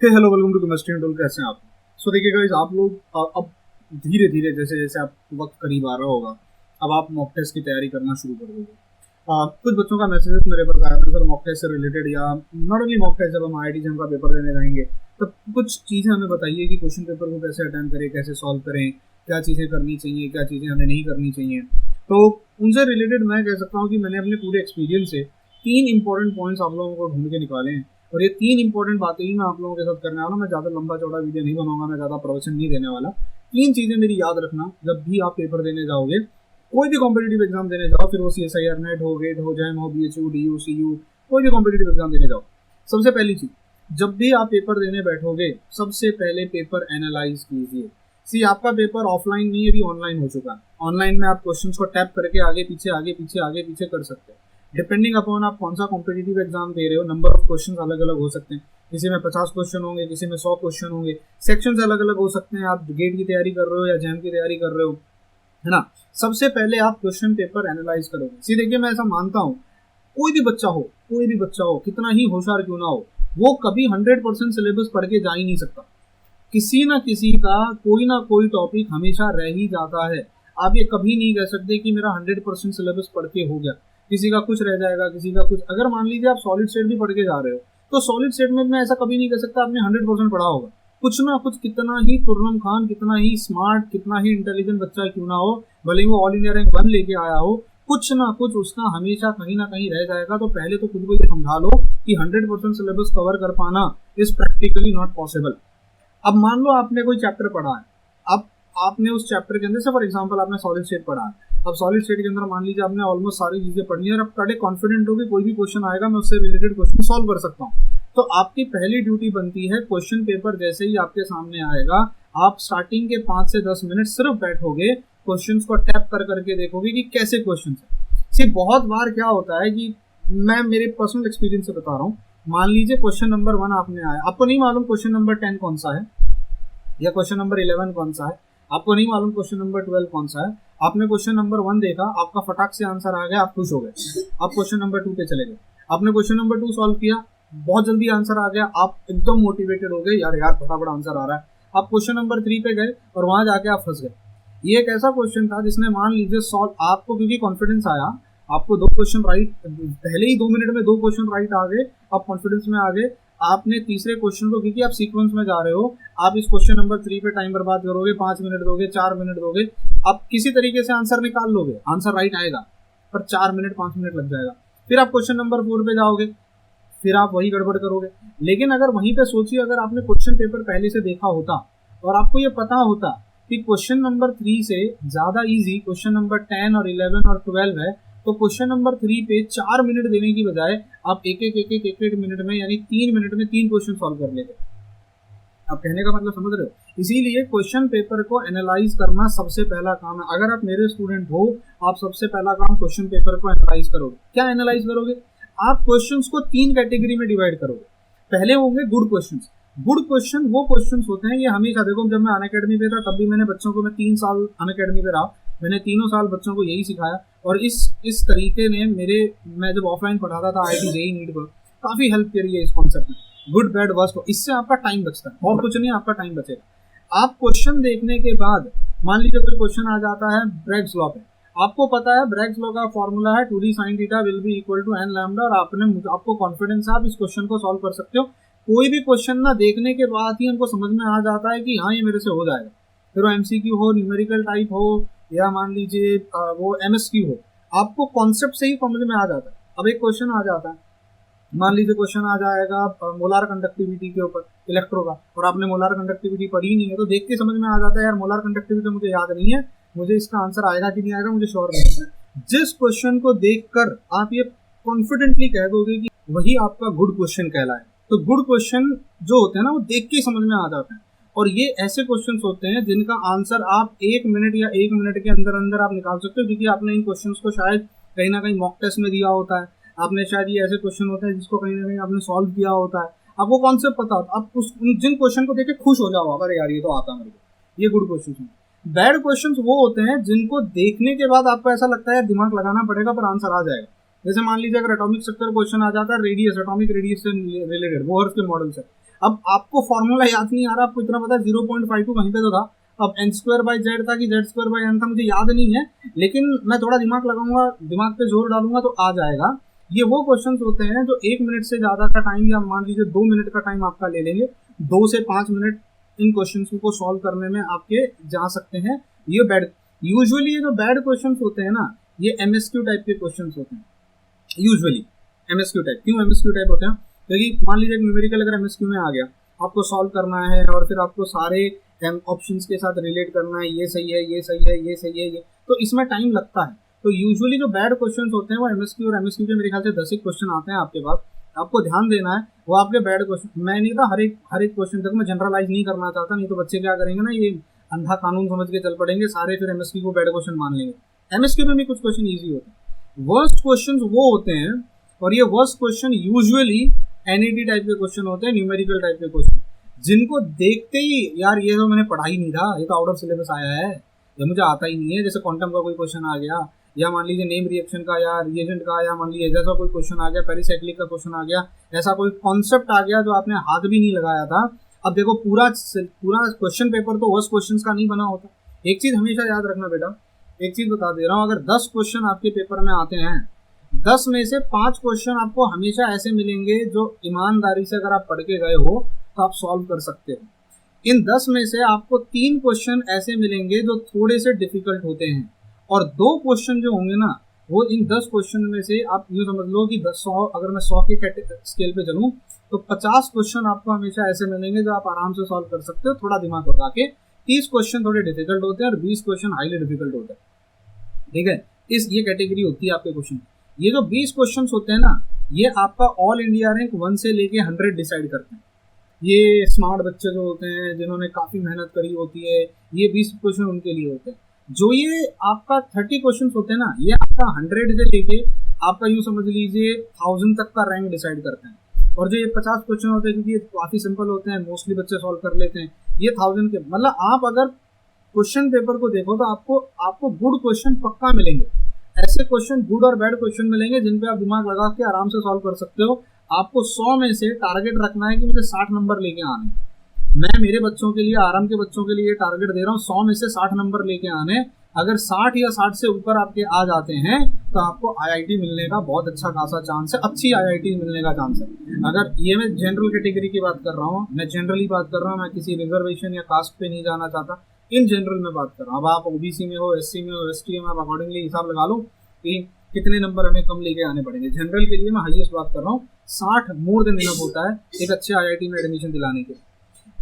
Hello, welcome to chemistry and tool. कैसे हैं आप? देखिए गाइस, आप लोग अब धीरे धीरे जैसे जैसे आप वक्त करीब आ रहा होगा, अब आप मॉक टेस्ट की तैयारी करना शुरू कर दोगे। कुछ बच्चों का मैसेजेस मेरे पास आया था सर, मॉक टेस्ट से रिलेटेड, या नॉट ओनली मॉक टेस्ट, जब हम IIT JAM का पेपर देने जाएंगे तब कुछ चीज़ें हमें बताइए कि क्वेश्चन पेपर को कैसे अटेम्प्ट करें, कैसे सॉल्व करें, क्या चीज़ें करनी चाहिए, क्या चीज़ें हमें नहीं करनी चाहिए। तो उनसे रिलेटेड मैं कह सकता हूँ कि मैंने अपने पूरे एक्सपीरियंस से 3 इंपॉर्टेंट पॉइंट्स आप लोगों को ढूंढ के निकाले हैं, और ये 3 इंपॉर्टेंट बातें ही मैं आप लोगों के साथ करने वाला हूँ। मैं ज़्यादा लंबा चौड़ा वीडियो नहीं बनाऊंगा, मैं ज़्यादा प्रवचन नहीं देने वाला। 3 चीज़ें मेरी याद रखना जब भी आप पेपर देने जाओगे, कोई भी कॉम्पिटेटिव एग्जाम देने जाओ, फिर वो CSIR नेट हो, गेट हो, जैम हो, BHU, DU, CU, कोई भी कॉम्पिटेटिव एग्जाम देने जाओ, सबसे पहली चीज़, जब भी आप पेपर देने बैठोगे सबसे पहले पेपर एनालाइज कीजिए। आपका पेपर ऑफलाइन नहीं है, अभी ऑनलाइन हो चुका है। ऑनलाइन में आप क्वेश्चंस को टैप करके आगे पीछे आगे पीछे आगे पीछे कर सकते हैं। डिपेंडिंग अपॉन आप कौन सा कॉम्पिटेटिव एग्जाम दे रहे हो, नंबर ऑफ क्वेश्चंस अलग अलग हो सकते हैं। किसी में 50 क्वेश्चन होंगे, किसी में 100 क्वेश्चन होंगे, सेक्शंस अलग अलग हो सकते हैं। आप गेट की तैयारी कर रहे हो या जैम की तैयारी कर रहे हो, है ना। सबसे पहले आप क्वेश्चन पेपर एनालाइज करोगे। देखिए, मैं ऐसा मानता हूँ, कोई भी बच्चा हो, कितना ही होशियार क्यों ना हो, वो कभी 100% सिलेबस पढ़ के जा ही नहीं सकता। किसी ना किसी का कोई ना कोई टॉपिक हमेशा रह ही जाता है। आप ये कभी नहीं कह सकते कि मेरा 100% सिलेबस पढ़ के हो गया। किसी का कुछ रह जाएगा, किसी का कुछ। अगर मान लीजिए आप सॉलिड स्टेट भी पढ़ के जा रहे हो, तो सॉलिड स्टेट में मैं ऐसा कभी नहीं कह सकता आपने 100% पढ़ा होगा। कुछ ना कुछ, कितना ही तुर्रम खान, कितना ही स्मार्ट, कितना ही इंटेलिजेंट बच्चा क्यों ना हो, भले ही वो ऑल इंडिया रैंक 1 लेके आया हो, कुछ ना कुछ उसका हमेशा कहीं ना कहीं रह जाएगा। तो पहले तो खुद को ये समझा लो कि 100% सिलेबस कवर कर पाना इज प्रैक्टिकली नॉट पॉसिबल। अब मान लो आपने कोई चैप्टर पढ़ा है, अब आपने उस चैप्टर के अंदर से, फॉर एग्जांपल आपने सॉलिड स्टेट पढ़ा है। अब सॉलिड स्टेट के अंदर मान लीजिए आपने ऑलमोस्ट सारी चीजें पढ़ ली और अब बड़े कॉन्फिडेंट हो कि कोई भी क्वेश्चन आएगा मैं उससे रिलेटेड क्वेश्चन सॉल्व कर सकता हूँ। तो आपकी पहली ड्यूटी बनती है, क्वेश्चन पेपर जैसे ही आपके सामने आएगा, आप स्टार्टिंग के 5 से 10 मिनट सिर्फ बैठोगे, क्वेश्चन को टैप कर करके देखोगे कि कैसे क्वेश्चन है। बहुत बार क्या होता है कि मैं मेरे पर्सनल एक्सपीरियंस से बता रहा हूँ। मान लीजिए क्वेश्चन नंबर 1 आपने आया, आपको नहीं मालूम क्वेश्चन नंबर 10 कौन सा है या क्वेश्चन नंबर 11 कौन सा है, आपको नहीं मालूम क्वेश्चन नंबर 12 कौन सा है। आपने क्वेश्चन नंबर 1 देखा, आपका फटाक से आंसर आ गया, आप खुश हो गए। आप क्वेश्चन नंबर 2 पे चले गए, आपने क्वेश्चन नंबर 2 सॉल्व किया, बहुत जल्दी आंसर आ गया, आप एकदम मोटिवेटेड हो गए, यार फटाफट आंसर आ रहा है। आप क्वेश्चन नंबर 3 पे गए और वहां जाके आप फंस गए। ये एक ऐसा क्वेश्चन था जिसने मान लीजिए सॉल्व, आपको क्योंकि कॉन्फिडेंस आया, आपको 2 क्वेश्चन राइट, पहले ही 2 मिनट में 2 क्वेश्चन राइट आ गए, आप कॉन्फिडेंस में आ गए। आपने तीसरे क्वेश्चन को, क्योंकि आप सीक्वेंस में जा रहे हो, आप इस क्वेश्चन नंबर 3 पे टाइम बर्बाद करोगे, 5 मिनट दोगे, 4 मिनट दोगे, आप किसी तरीके से आंसर निकाल लोगे, आंसर राइट आएगा, पर 4 मिनट 5 मिनट लग जाएगा। फिर आप क्वेश्चन नंबर 4 पे जाओगे, फिर आप वही गड़बड़ करोगे। लेकिन अगर वहीं पे सोचिए, अगर आपने क्वेश्चन पेपर पहले से देखा होता और आपको ये पता होता कि क्वेश्चन नंबर 3 से ज्यादा इजी क्वेश्चन नंबर 10 और 11 और 12 है, तो क्वेश्चन नंबर 3 पे 4 मिनट देने की बजाय आप एक मिनट में, यानी 3 मिनट में 3 क्वेश्चन सॉल्व कर लेते। आप कहने का मतलब समझ रहे हो। इसीलिए क्वेश्चन पेपर को एनालाइज करना सबसे पहला काम है। अगर आप मेरे स्टूडेंट हो, आप सबसे पहला काम क्वेश्चन पेपर को एनालाइज करोगे। क्या एनालाइज करोगे? आप क्वेश्चंस को 3 कैटेगरी में डिवाइड करोगे। पहले होंगे गुड क्वेश्चंस। गुड क्वेश्चन वो क्वेश्चंस होते हैं, ये हमेशा, देखो जब मैं अनअकैडमी पे था तब भी मैंने बच्चों को, मैं 3 साल अनअकैडमी पे रहा, मैंने तीनों साल बच्चों को यही सिखाया, और इस तरीके ने मैं जब ऑफलाइन पढ़ाता था IIT JEE नीट पर, काफी हेल्प करी है इस कॉन्सेप्ट में। गुड बैड वर्स्ट, इससे आपका टाइम बचता है और कुछ नहीं, आपका टाइम बचेगा। आप क्वेश्चन देखने के बाद, मान लीजिए कोई क्वेश्चन आ जाता है ब्रैग्स लॉ पे, आपको पता है ब्रैग्स लॉ का फॉर्मूला है 2d sin theta will be equal to n lambda, और आपको कॉन्फिडेंस है आप इस क्वेश्चन को सॉल्व कर सकते हो। कोई भी क्वेश्चन ना देखने के बाद ही हमको समझ में आ जाता है कि हाँ ये मेरे से हो जाएगा, फिर वो MCQ हो, न्यूमेरिकल टाइप हो, या मान लीजिए वो MSQ हो, आपको कॉन्सेप्ट से ही समझ में आ जाता है। अब एक क्वेश्चन आ जाता है, मान लीजिए क्वेश्चन आ जाएगा मोलार कंडक्टिविटी के ऊपर इलेक्ट्रो का, और आपने मोलार कंडक्टिविटी पढ़ी नहीं है, तो देख के समझ में आ जाता है यार मोलार कंडक्टिविटी मुझे याद नहीं है, मुझे इसका आंसर आएगा कि नहीं आएगा मुझे श्योर नहीं है। जिस क्वेश्चन को देखकर आप ये कॉन्फिडेंटली कह दोगे कि वही आपका गुड क्वेश्चन कहलाए, तो गुड क्वेश्चन जो होते हैं ना, वो देख के समझ में आ जाते हैं। और ये ऐसे क्वेश्चंस होते हैं जिनका आंसर आप 1 मिनट या 1 मिनट के अंदर अंदर आप निकाल सकते हो, क्योंकि आपने इन क्वेश्चंस को शायद कहीं ना कहीं मॉक टेस्ट में दिया होता है, आपने शायद ये ऐसे क्वेश्चन होते हैं जिसको कहीं ना कहीं आपने सॉल्व किया होता है, आपको कॉन्सेप्ट पता होता है, आप उस जिन क्वेश्चन को देख के खुश हो जाओ, अरे यार ये तो आता मेरे को, ये गुड क्वेश्चन है। बैड क्वेश्चन वो होते हैं जिनको देखने के बाद आपको ऐसा लगता है दिमाग लगाना पड़ेगा पर आंसर आ जाएगा। जैसे मान लीजिए अगर एटॉमिक स्ट्रक्चर क्वेश्चन आ जाता है, रेडियस, एटॉमिक रेडियस से रिलेटेड, बोहर्स के मॉडल से, अब आपको फॉर्मूला याद नहीं आ रहा, आपको इतना पता है 0.52 कहीं पे तो था, अब n² था कि z² था, मुझे याद नहीं है, लेकिन मैं थोड़ा दिमाग लगाऊंगा, दिमाग पे जोर डालूंगा तो आ जाएगा। ये वो क्वेश्चंस होते हैं जो 1 मिनट से ज़्यादा का टाइम, या मान लीजिए 2 मिनट का टाइम आपका ले लेंगे, 2 से 5 मिनट इन क्वेश्चंस को सॉल्व करने में आपके जा सकते हैं। ये बैड, यूजुअली ये जो बैड क्वेश्चंस होते हैं ना, ये MSQ टाइप के क्वेश्चंस होते हैं। यूजुअली MSQ टाइप, क्यों MSQ टाइप होते हैं? क्योंकि मान लीजिए न्यूमेरिकल अगर MSQ में आ गया, आपको सॉल्व करना है और फिर आपको सारे ऑप्शंस के साथ रिलेट करना है, ये सही है, ये सही है, ये सही है, ये, तो इसमें टाइम लगता है। तो यूजुअली जो बैड क्वेश्चंस होते हैं वो MSQ, और MSQ के मेरे ख्याल से 10 ही क्वेश्चन आते हैं आपके पास, आपको ध्यान देना है वो आपके बैड क्वेश्चन। मैं नहीं था हर एक क्वेश्चन तक मैं जनरलाइज नहीं करना चाहता, नहीं तो बच्चे क्या करेंगे ना, ये अंधा कानून समझ के चल पड़ेंगे सारे, फिर MSQ को बैड क्वेश्चन मान लेंगे। MSQ में भी कुछ क्वेश्चन ईजी होते हैं। वर्स्ट क्वेश्चन वो होते हैं, और ये worst question usually NET type के क्वेश्चन होते हैं, न्यूमेरिकल टाइप के क्वेश्चन, जिनको देखते ही यार ये तो मैंने पढ़ा ही नहीं था, ये तो आउट ऑफ सिलेबस आया है, ये मुझे आता ही नहीं है। जैसे क्वांटम का कोई क्वेश्चन आ गया, या मान लीजिए नेम रिएक्शन का या रिएजेंट का, या मान लीजिए जैसा कोई क्वेश्चन आ गया, पेरिसाइक्लिक का क्वेश्चन आ गया, ऐसा कोई कॉन्सेप्ट आ गया जो आपने हाथ भी नहीं लगाया था। अब देखो पूरा क्वेश्चन पेपर तो वर्स्ट क्वेश्चंस का नहीं बना होता। एक चीज हमेशा याद रखना बेटा, एक चीज बता दे रहा हूँ, अगर 10 क्वेश्चन आपके पेपर में आते हैं, 10 में से 5 क्वेश्चन आपको हमेशा ऐसे मिलेंगे जो ईमानदारी से अगर आप पढ़ के गए हो तो आप सॉल्व कर सकते हो। इन 10 में से आपको 3 क्वेश्चन ऐसे मिलेंगे जो थोड़े से डिफिकल्ट होते हैं, और 2 क्वेश्चन जो होंगे ना, वो इन 10 क्वेश्चन में से आप यूँ समझ लो कि 100, अगर मैं 100 के स्केल पे चलूँ तो 50 क्वेश्चन आपको हमेशा ऐसे मिलेंगे जो आप आराम से सॉल्व कर सकते हो थोड़ा दिमाग लगा के। 30 क्वेश्चन थोड़े डिफिकल्ट होते हैं और 20 क्वेश्चन हाईली डिफिकल्ट होते हैं, ठीक है। ये कैटेगरी होती है आपके क्वेश्चन। ये जो 20 क्वेश्चन होते हैं ना, ये आपका ऑल इंडिया रैंक 1 से लेके 100 डिसाइड करते हैं। ये स्मार्ट बच्चे जो होते हैं, जिन्होंने काफ़ी मेहनत करी होती है, ये 20 क्वेश्चन उनके लिए होते हैं। जो ये आपका 30 क्वेश्चन होते हैं ना, ये आपका 100 से लेके आपका यूँ समझ लीजिए 1000 तक का रैंक डिसाइड करते हैं। और जो ये 50 क्वेश्चन होते हैं, क्योंकि ये काफ़ी सिंपल होते हैं, मोस्टली बच्चे सॉल्व कर लेते हैं, ये 1000 के, मतलब आप अगर क्वेश्चन पेपर को देखो तो आपको गुड क्वेश्चन पक्का मिलेंगे। ऐसे क्वेश्चन गुड और बैड क्वेश्चन मिलेंगे जिन पे आप दिमाग लगा के आराम से सॉल्व कर सकते हो। आपको 100 में से टारगेट रखना है कि मुझे 60 नंबर लेके आने। मैं मेरे बच्चों के लिए, आराम के बच्चों के लिए टारगेट दे रहा हूँ 100 में से 60 नंबर लेके आने। अगर 60 या 60 से ऊपर आपके आ जाते हैं तो आपको IIT मिलने का बहुत अच्छा खासा चांस है, अच्छी IIT मिलने का चांस है। अगर ये मैं जनरल कैटेगरी की बात कर रहा हूँ, मैं जनरली बात कर रहा हूँ, मैं किसी रिजर्वेशन या कास्ट पे नहीं जाना चाहता, इन जनरल में बात कर रहा हूँ। अब आप OBC में हो, SC में हो, ST में, आप अकॉर्डिंगली हिसाब लगा लो कि कितने नंबर हमें कम लेके आने पड़ेंगे। जनरल के लिए मैं हाईएस्ट बात कर रहा हूँ, 60 मोर देन इनफ होता है एक अच्छे IIT में एडमिशन दिलाने के।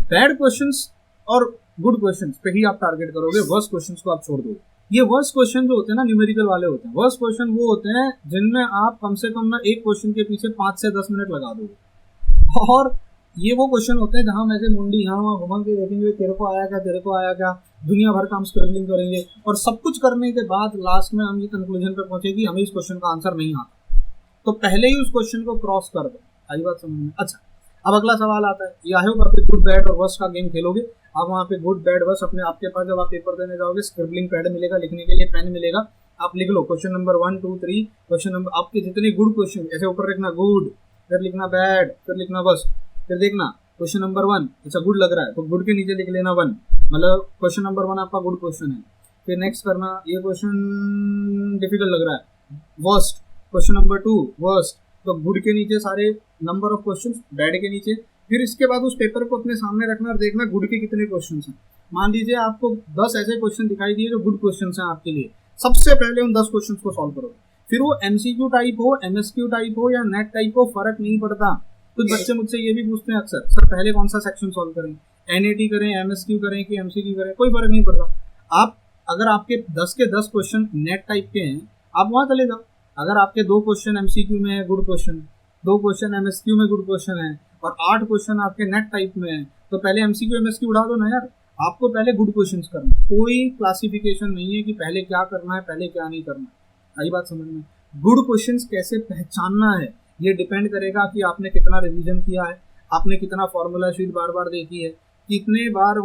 बैड क्वेश्चंस और गुड क्वेश्चंस पे ही आप टारगेट करोगे, वर्स्ट क्वेश्चंस को आप छोड़ दोगे। ये वर्स्ट क्वेश्चन जो होते हैं ना, न्यूमेरिकल वाले होते हैं। वर्स्ट क्वेश्चन वो होते हैं जिनमें आप कम से कम ना एक क्वेश्चन के पीछे 5 से 10 मिनट लगा दोगे। और ये वो क्वेश्चन होते हैं जहां ऐसे मुंडी यहाँ वहाँ घुमा के देखेंगे तेरे को आया क्या, तेरे को आया क्या, दुनिया भर का हम स्क्रैम्बलिंग करेंगे, और सब कुछ करने के बाद लास्ट में हम ये कंक्लूजन पे पहुंचे कि हमें इस क्वेश्चन का आंसर नहीं आता। तो पहले ही उस क्वेश्चन को क्रॉस कर दो। आई बात समझ में? अच्छा, अब अगला सवाल आता है, या हो आप गुड बैड और वर्स्ट का गेम खेलोगे। आप वहाँ पे गुड बैड वर्स्ट अपने आपके पास जब आप पेपर देने जाओगे, स्क्रिबलिंग पैड मिलेगा, लिखने के लिए पेन मिलेगा, आप लिख लो क्वेश्चन नंबर 1 2 3, क्वेश्चन नंबर आपके जितने गुड क्वेश्चन ऐसे ऊपर लिखना गुड, फिर लिखना बैड, फिर लिखना वर्स्ट, फिर देखना क्वेश्चन नंबर 1 अच्छा गुड लग रहा है तो गुड के नीचे लिख लेना 1, मतलब क्वेश्चन नंबर 1 आपका गुड क्वेश्चन है। फिर नेक्स्ट करना, ये क्वेश्चन डिफिकल्ट लग रहा है, वर्स्ट, क्वेश्चन नंबर 2 वर्स्ट, तो गुड के नीचे सारे नंबर ऑफ क्वेश्चंस, बैड के नीचे। फिर इसके बाद उस पेपर को अपने सामने रखना और देखना गुड के कितने क्वेश्चंस हैं। मान लीजिए आपको 10 ऐसे क्वेश्चन दिखाई दिए जो गुड क्वेश्चंस हैं आपके लिए, सबसे पहले उन 10 क्वेश्चंस को सॉल्व करोगे। फिर वो MCQ टाइप हो, MSQ टाइप हो या नेट टाइप हो, फर्क नहीं पड़ता। कुछ बच्चे मुझसे ये भी पूछते हैं अक्सर, सर पहले कौन सा सेक्शन सॉल्व करें, NAT करें, MSQ करें कि MCQ करें, कोई फर्क नहीं पड़ता। आप अगर आपके 10 के 10 क्वेश्चन नेट टाइप के हैं, आप वहाँ चले जाओ। अगर आपके 2 क्वेश्चन MCQ में है, गुड क्वेश्चन, 2 क्वेश्चन MSQ में गुड क्वेश्चन है, और 8 क्वेश्चन आपके नेट टाइप में है, तो पहले MCQ MSQ उड़ा दो ना यार। आपको पहले गुड क्वेश्चंस करना, कोई क्लासिफिकेशन नहीं है कि पहले क्या करना है, पहले क्या नहीं करना। आई बात समझ में? गुड क्वेश्चंस कैसे पहचानना है, ये डिपेंड करेगा कि आपने कितना रिवीजन किया है, आपने कितना फॉर्मूला शीट बार बार देखी है, कितने बार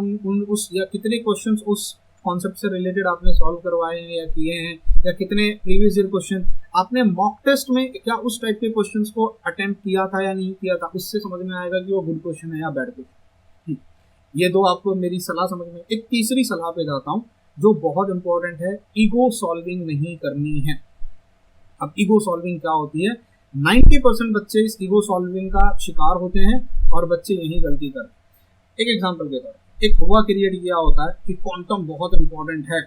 उस या कितने क्वेश्चंस उस कॉन्सेप्ट से रिलेटेड आपने सॉल्व करवाए हैं या किए हैं, या कितने प्रीवियस ईयर क्वेश्चन आपने मॉक टेस्ट में क्या उस टाइप के क्वेश्चंस को अटेम्प्ट किया था या नहीं किया था, उससे समझ में आएगा कि वो गुड क्वेश्चन है या बैड क्वेश्चन। ये दो आपको मेरी सलाह समझ में। एक तीसरी सलाह पे जाता हूँ जो बहुत इंपॉर्टेंट है, ईगो सॉल्विंग नहीं करनी है। अब ईगो सॉल्विंग क्या होती है, 90% बच्चे इस ईगो सॉल्विंग का शिकार होते हैं और बच्चे यही गलती करते हैं। एक एग्जांपल के तौर पर, एक हुआ क्रिएट किया होता है कि क्वांटम बहुत इंपॉर्टेंट है,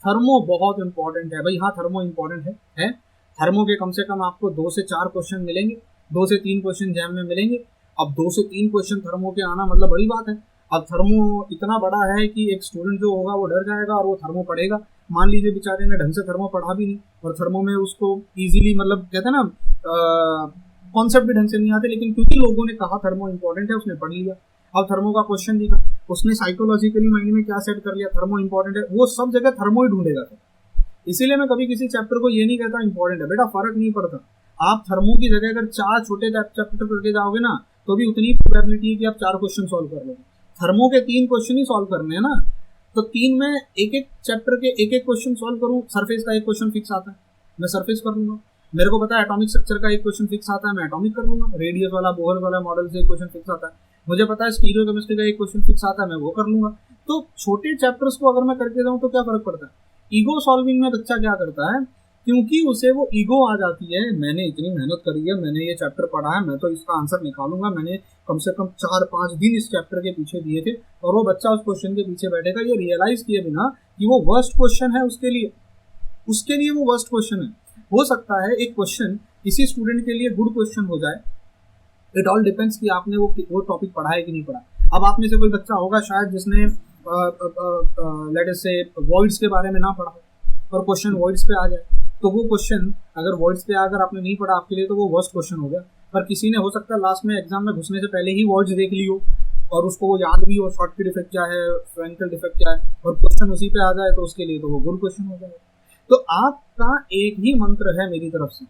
थर्मो बहुत इंपॉर्टेंट है। भाई हाँ, थर्मो इंपॉर्टेंट है। थर्मो के कम से कम आपको 2 से 4 क्वेश्चन मिलेंगे, 2 से 3 क्वेश्चन जैम में मिलेंगे। अब 2 से 3 क्वेश्चन थर्मो के आना मतलब बड़ी बात है। अब थर्मो इतना बड़ा है कि एक स्टूडेंट जो होगा वो डर जाएगा और वो थर्मो पढ़ेगा। मान लीजिए बेचारे ने ढंग से थर्मो पढ़ा भी नहीं और थर्मो में उसको इजीली, मतलब कहते हैं ना, कॉन्सेप्ट भी ढंग से नहीं आते, लेकिन क्योंकि लोगों ने कहा थर्मो इंपॉर्टेंट है उसने पढ़ लिया। अब थर्मो का क्वेश्चन दिखा, उसने साइकोलॉजिकली माइंड में क्या सेट कर लिया, थर्मो इंपॉर्टेंट है, वो सब जगह थर्मो ही ढूंढेगा। इसीलिए मैं कभी किसी चैप्टर को ये नहीं कहता इंपॉर्टेंट है, बेटा फर्क नहीं पड़ता। आप थर्मो की जगह अगर 4 छोटे चैप्टर करके जाओगे ना तो भी उतनी प्रोबेबिलिटी है कि आप 4 क्वेश्चन सॉल्व कर लोगे। थर्मो के 3 क्वेश्चन ही सॉल्व करने हैं ना, तो 3 में एक चैप्टर के एक क्वेश्चन सॉल्व करूँ। सरफेस का एक क्वेश्चन फिक्स आता है, मैं सरफेस कर लूंगा। मेरे को पता है एटॉमिक स्ट्रक्चर का एक क्वेश्चन फिक्स आता है, मैं एटॉमिक कर लूंगा। रेडियस वाला, बोहर वाला मॉडल से एक क्वेश्चन फिक्स आता है। मुझे पता है स्टीरियो केमिस्ट्री का एक क्वेश्चन फिक्स आता है, मैं वो कर लूंगा। तो छोटे चैप्टर्स को अगर मैं करके जाऊँ तो क्या फर्क पड़ता है। ईगो सॉल्विंग में बच्चा क्या करता है, क्योंकि उसे वो ईगो आ जाती है, मैंने इतनी मेहनत करी है, मैंने ये चैप्टर पढ़ा है, मैं तो इसका आंसर निकालूंगा, मैंने कम से कम 4-5 दिन इस चैप्टर के पीछे दिए थे, और वो बच्चा उस क्वेश्चन के पीछे बैठेगा ये रियलाइज किए बिना कि वो वर्स्ट क्वेश्चन है उसके लिए वो वर्स्ट क्वेश्चन है। हो सकता है एक क्वेश्चन किसी स्टूडेंट के लिए गुड क्वेश्चन हो जाए, इट ऑल डिपेंड्स कि आपने वो टॉपिक पढ़ा है कि नहीं पढ़ा। अब आप में से कोई बच्चा होगा शायद जिसने लेट अस से वॉइड्स के बारे में ना पढ़ा और क्वेश्चन वॉइड्स पे आ जाए, तो वो क्वेश्चन अगर वॉइड्स पे अगर आपने नहीं पढ़ा आपके लिए तो वो वर्स्ट क्वेश्चन हो गया। पर किसी ने हो सकता है लास्ट में एग्जाम में घुसने से पहले ही वर्ड्स देख ली हो और उसको वो याद भी हो, शॉर्टकट डिफेक्ट क्या है, फ्रैंकल डिफेक्ट क्या है, और क्वेश्चन उसी पे आ जाए तो उसके लिए तो वो गुड क्वेश्चन हो जाएगा। तो आपका एक ही मंत्र है मेरी तरफ से,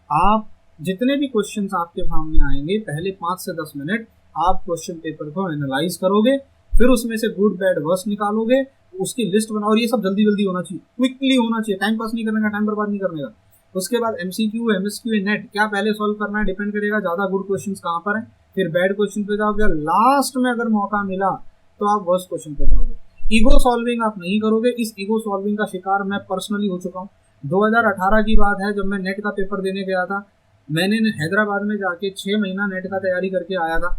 आप जितने भी क्वेश्चंस आपके सामने आएंगे पहले 5 से 10 मिनट आप क्वेश्चन पेपर को एनालाइज करोगे, फिर उसमें से गुड बैड वर्स्ट निकालोगे, उसकी लिस्ट बनाओ। और ये सब जल्दी जल्दी होना चाहिए, क्विकली होना चाहिए, टाइम पास नहीं करने का, टाइम बर्बाद नहीं करने का। उसके बाद एमसीक्यू, एमएसक्यू, नेट क्या पहले सॉल्व करना है डिपेंड करेगा ज्यादा गुड क्वेश्चंस कहाँ पर है, फिर बैड क्वेश्चन पे जाओगे, लास्ट में अगर मौका मिला तो आप वर्स्ट क्वेश्चन पे जाओगे। ईगो सॉल्विंग आप नहीं करोगे। इस ईगो सॉल्विंग का शिकार मैं पर्सनली हो चुका हूँ। 2018 की बात है, जब मैं नेट का पेपर देने गया था, मैंने हैदराबाद में जाके 6 महीना नेट का तैयारी करके आया था।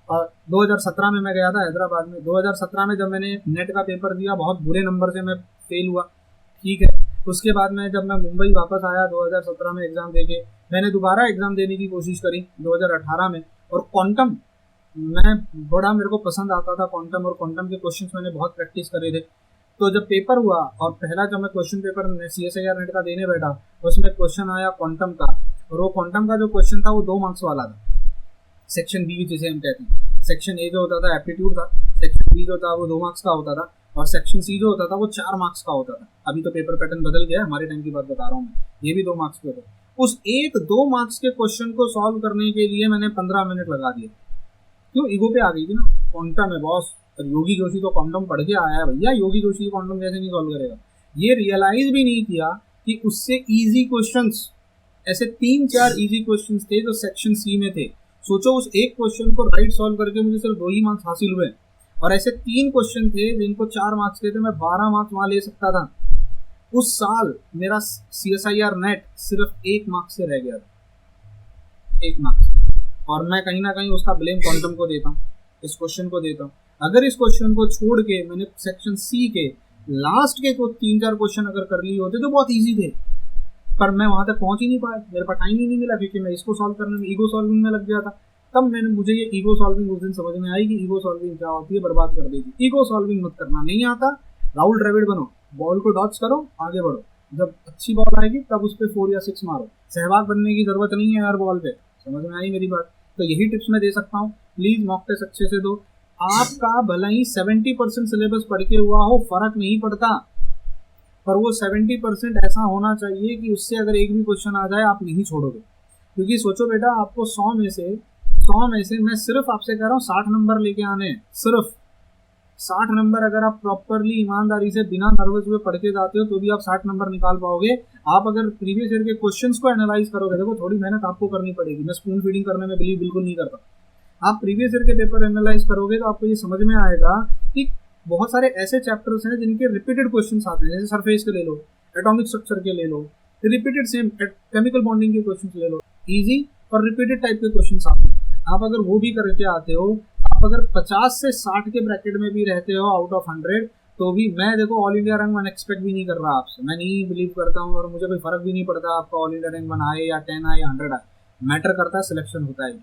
और 2017 में मैं गया था हैदराबाद में। 2017 में जब मैंने नेट का पेपर दिया, बहुत बुरे नंबर से मैं फेल हुआ, ठीक है। उसके बाद में जब मैं मुंबई वापस आया 2017 में एग्ज़ाम देके, मैंने दोबारा एग्ज़ाम देने की कोशिश करी 2018 में। और क्वांटम मैं बड़ा मेरे को पसंद आता था क्वांटम, और क्वांटम के क्वेश्चंस मैंने बहुत प्रैक्टिस करे थे। तो जब पेपर हुआ और पहला जब मैं क्वेश्चन पेपर CSIR नेट का देने बैठा, उसमें क्वेश्चन आया क्वांटम का, और वो क्वांटम का जो क्वेश्चन था वो 2 मार्क्स वाला था। सेक्शन बी जिसे हम कहते हैं, सेक्शन ए जो होता था एप्टीट्यूड था, सेक्शन बी जो था वो 2 मार्क्स का होता था, और सेक्शन सी जो होता था वो 4 मार्क्स का होता था। अभी तो पेपर पैटर्न बदल गया, हमारे टाइम की बात बता रहा हूँ मैं, ये भी 2 मार्क्स के होते। उस 1-2 मार्क्स के क्वेश्चन को सॉल्व करने के लिए मैंने 15 मिनट लगा दिए। क्यों? ईगो पे आ गई थी ना, क्वांटम है बॉस, योगी जोशी तो क्वांटम पढ़ के आया है भैया, योगी जोशी क्वांटम कैसे नहीं सॉल्व करेगा। ये रियलाइज भी नहीं किया कि उससे इजी क्वेश्चंस, ऐसे 3-4 इजी क्वेश्चंस थे जो सेक्शन सी में थे। सोचो उस एक क्वेश्चन को राइट सॉल्व करके मुझे सिर्फ 2 ही मार्क्स हासिल हुए, और ऐसे 3 क्वेश्चन थे जिनको 4 मार्क्स के थे, मैं 12 मार्क्स वहां ले सकता था। उस साल मेरा CSIR नेट सिर्फ 1 मार्क्स से रह गया था, 1 मार्क्स, और मैं कहीं ना कहीं उसका ब्लेम क्वांटम को देता हूँ, इस क्वेश्चन को देता हूँ। अगर इस क्वेश्चन को छोड़ के मैंने सेक्शन सी के लास्ट के 3-4 क्वेश्चन अगर कर लिए होते तो बहुत इजी थे, पर मैं वहां तक पहुंच ही नहीं पाया, मेरे पास टाइम ही नहीं मिला, क्योंकि मैं इसको सॉल्व करने में ईगो सॉल्विंग में लग गया था। तब मुझे ये ईगो सॉल्विंग उस दिन समझ में आई कि ईगो सॉल्विंग क्या होती है, बर्बाद कर देगी। ईगो सॉल्विंग मत करना, नहीं आता राहुल द्रविड़ बनो, बॉल को डॉच करो, आगे बढ़ो, जब अच्छी बॉल आएगी तब उस पर 4 या 6 मारो। सहवाग बनने की जरूरत नहीं है हर बॉल पे, समझ में आई मेरी बात? तो यही टिप्स मैं दे सकता हूँ। प्लीज मॉक टेस्ट अच्छे से दो। आपका भला ही 70% सिलेबस पढ़ के हुआ हो, फर्क नहीं पड़ता, पर वो 70% ऐसा होना चाहिए कि उससे अगर एक भी क्वेश्चन आ जाए आप नहीं छोड़ोगे। क्योंकि सोचो बेटा, आपको 100 में से मैं सिर्फ आपसे कह रहा हूँ 60 नंबर लेके आने हैं, सिर्फ 60 नंबर अगर आप प्रॉपरली ईमानदारी से बिना नर्वस हुए पढ़ के जाते हो तो भी आप 60 नंबर निकाल पाओगे। आप अगर प्रीवियस ईयर के क्वेश्चंस को एनालाइज करोगे, देखो थोड़ी मेहनत आपको करनी पड़ेगी, मैं स्पून फीडिंग करने में बिलीव बिल्कुल नहीं करता। आप प्रीवियस ईयर के पेपर एनालाइज करोगे तो आपको ये समझ में आएगा कि बहुत सारे ऐसे चैप्टर्स हैं जिनके रिपीटेड क्वेश्चंस आते हैं, जैसे सरफेस के ले लो, एटॉमिक स्ट्रक्चर के ले लो, रिपीटेड सेम केमिकल बॉन्डिंग के क्वेश्चंस ले लो, इजी और रिपीटेड टाइप के क्वेश्चंस आते हैं। आप अगर वो भी करके आते हो, आप अगर 50 से 60 के ब्रैकेट में भी रहते हो आउट ऑफ 100, तो भी मैं देखो ऑल इंडिया रैंक 1 एक्सपेक्ट भी नहीं कर रहा आपसे, मैं नहीं बिलीव करता हूँ और मुझे कोई फर्क भी नहीं पड़ता आपका ऑल इंडिया रैंक 1 आए या 10 आए या 100 आए। मैटर करता है सिलेक्शन होता है,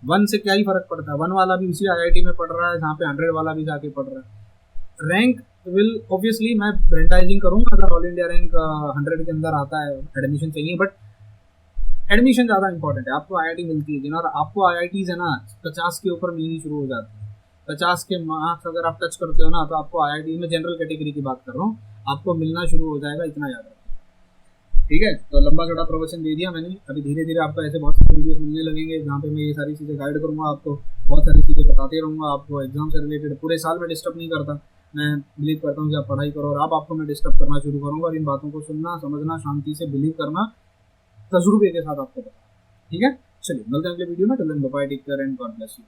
1 से क्या ही फर्क पड़ता है, 1 वाला भी उसी IIT में पढ़ रहा है जहाँ पे 100 वाला भी जाके पढ़ रहा है। रैंक विल ऑब्वियसली, मैं ब्रांडाइजिंग करूंगा अगर ऑल इंडिया रैंक 100 के अंदर आता है, एडमिशन चाहिए, बट एडमिशन ज़्यादा इंपॉर्टेंट है। आपको IIT मिलती है जिन, और आपको IITs है ना 50 के ऊपर मिलनी शुरू हो जाती है। 50 के मार्क्स अगर आप टच करते हो ना तो आपको IIT में, जनरल कैटेगरी की बात कर रहा हूँ, आपको मिलना शुरू हो जाएगा, इतना याद रखो। ठीक है, तो लंबा चौड़ा प्रवचन दे दिया मैंने। अभी धीरे धीरे आपको ऐसे बहुत सारे वीडियोस मिलने लगेंगे जहाँ पे मैं ये सारी चीज़ें गाइड करूँगा, आपको बहुत सारी चीज़ें बताते रहूँगा। आपको एग्जाम से रिलेटेड पूरे साल में डिस्टर्ब नहीं करता, मैं बिलीव करता हूँ कि आप पढ़ाई करो, और अब आपको मैं डिस्टर्ब करना शुरू करूँगा, और इन बातों को सुनना, समझना, शांति से बिलीव करना, तजुर्बे के साथ आपको पता। ठीक है, चलिए मिलते हैं अगले वीडियो में। Till then bye, take care and God bless you.